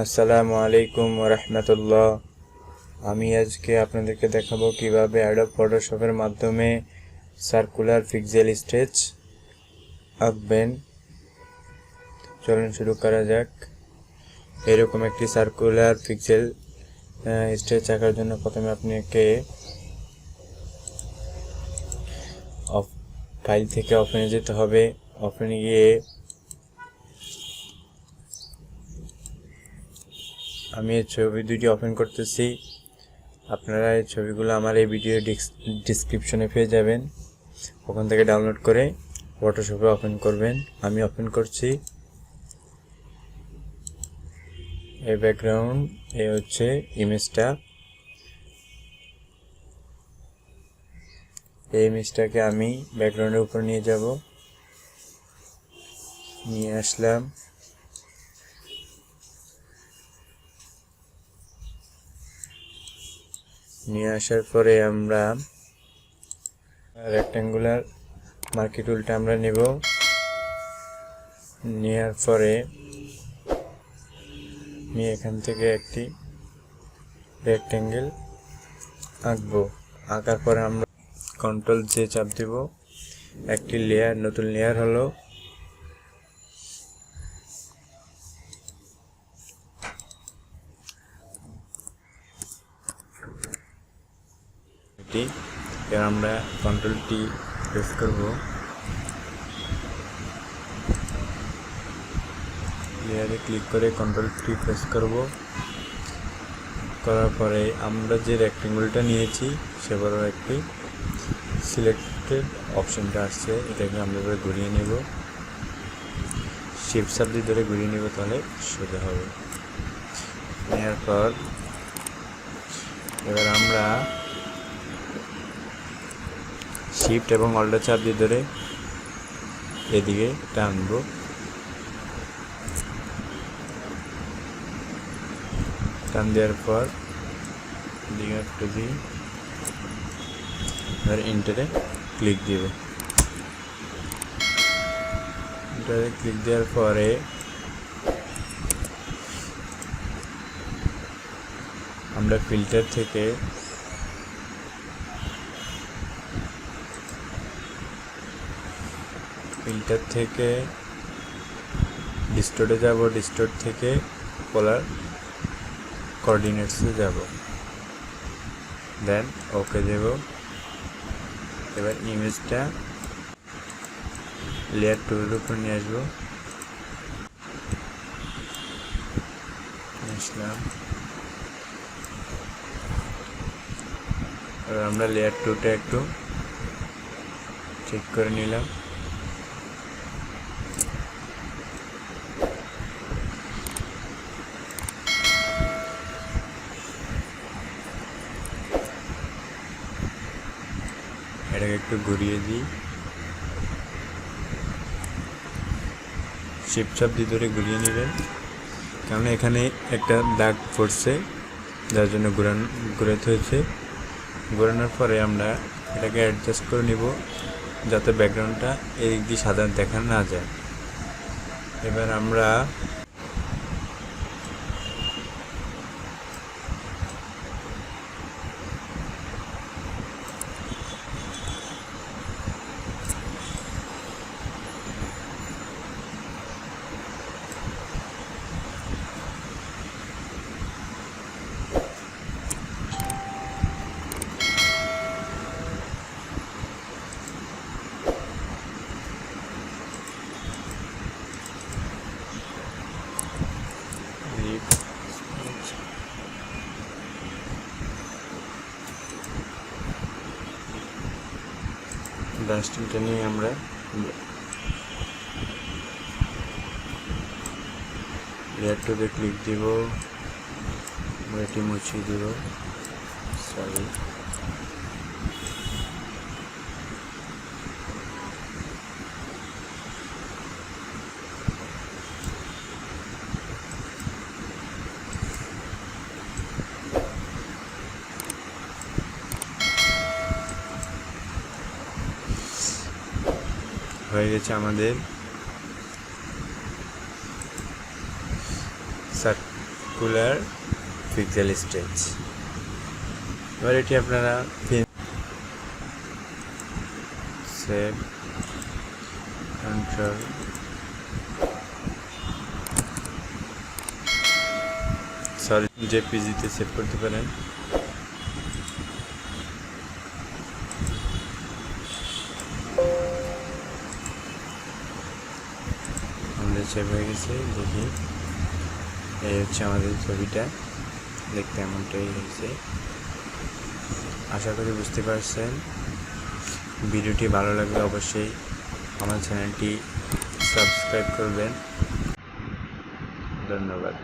আসসালামু আলাইকুম ওয়া রাহমাতুল্লাহ। আমি আজকে আপনাদেরকে দেখাবো কিভাবে অ্যাডোব ফটোশপের মাধ্যমে সার্কুলার পিক্সেল স্কেচ আঁকবেন। চলুন শুরু করা যাক। এরকম একটি সার্কুলার পিক্সেল স্কেচ আঁকার জন্য প্রথমে আপনাকে ফাইল থেকে ওপেনে যেতে হবে। ওপেনে গিয়ে আমি এই ছবি দুটি ওপেন করতেছি। আপনারা এই ছবিগুলো আমার এই ভিডিও ডেসক্রিপশনে পেয়ে যাবেন, ওখান থেকে ডাউনলোড করে ফটোশপে ওপেন করবেন। আমি ওপেন করছি। এই ব্যাকগ্রাউন্ড এই হচ্ছে ইমেজটা। এই ইমেজটাকে আমি ব্যাকগ্রাউন্ডের উপর নিয়ে যাব। নিয়ে আসলাম। নিয়ে আসার পরে আমরা রেক্ট্যাঙ্গুলার মার্কি টুলটা আমরা নেব। নেওয়ার পরে আমি এখান থেকে একটি রেক্ট্যাঙ্গেল আঁকবো। আঁকার পরে আমরা কন্ট্রোল জে চাপ দেব। একটি লেয়ার, নতুন লেয়ার হলো এটি। এবার আমরা কন্ট্রোল টি প্রেস করব। লেয়ারে ক্লিক করে কন্ট্রোল টি প্রেস করব। করার পরে আমরা যে রেক্ট্যাঙ্গেলটা নিয়েছি সে বড় একটি সিলেক্টেড অপশনটা আসছে, এটাকে আমরা এবার ঘুরিয়ে নেব। শিফট চাপ দিয়ে ধরে ঘুরিয়ে নেব, তাহলে সোজা হবে। নেওয়ার পর এবার আমরা শিফট এবং অল্টার চাপ দিয়ে ধরে এদিকে টানবো। টান দেওয়ার পর এদিকে একটু দিই, এবার ইন্টারে ক্লিক দিব। ইন্টারে ক্লিক দেওয়ার পরে আমরা ফিল্টার থেকে ডিস্টোর্টে যাব। ডিস্টোর্ট থেকে পোলার কোঅর্ডিনেটসে যাব, দেন ওকে দেব। এবার ইমেজটা লেয়ার টুলের উপর নিয়ে আসবো। আসলাম। এবার আমরা লেয়ার টুটা একটু ঠিক করে নিলাম। এটাকে একটু ঘুরিয়ে দিই। শিফট চাপ দিয়ে ধরে ঘুরিয়ে নেবেন, কারণ এখানে একটা দাগ পড়ছে, যার জন্য ঘোরাতে হয়েছে। ঘোরানোর পরে আমরা এটাকে অ্যাডজাস্ট করে নিব, যাতে ব্যাকগ্রাউন্ডটা এই দিক দিয়ে সাদা দেখা না যায়। এবার আমরা ডাস্টিংটা নিয়ে আমরা লেয়ার টুতে ক্লিক দিব, এটি মুছিয়ে দিব। সরি, হয়ে গেছে আমাদের সার্কুলার পিক্সেল স্কেচ। এবার এটি আপনারা সেভ কন্ট্রোল জেপিজিতে সেভ করতে পারেন। আমাদের সেভ হয়ে গেছে, দেখি এই হচ্ছে আমাদের ছবিটা, দেখতে এমনটাই হয়েছে। আশা করি বুঝতে পারছেন। ভিডিওটি ভালো লাগলে অবশ্যই আমার চ্যানেলটি সাবস্ক্রাইব করবেন। ধন্যবাদ।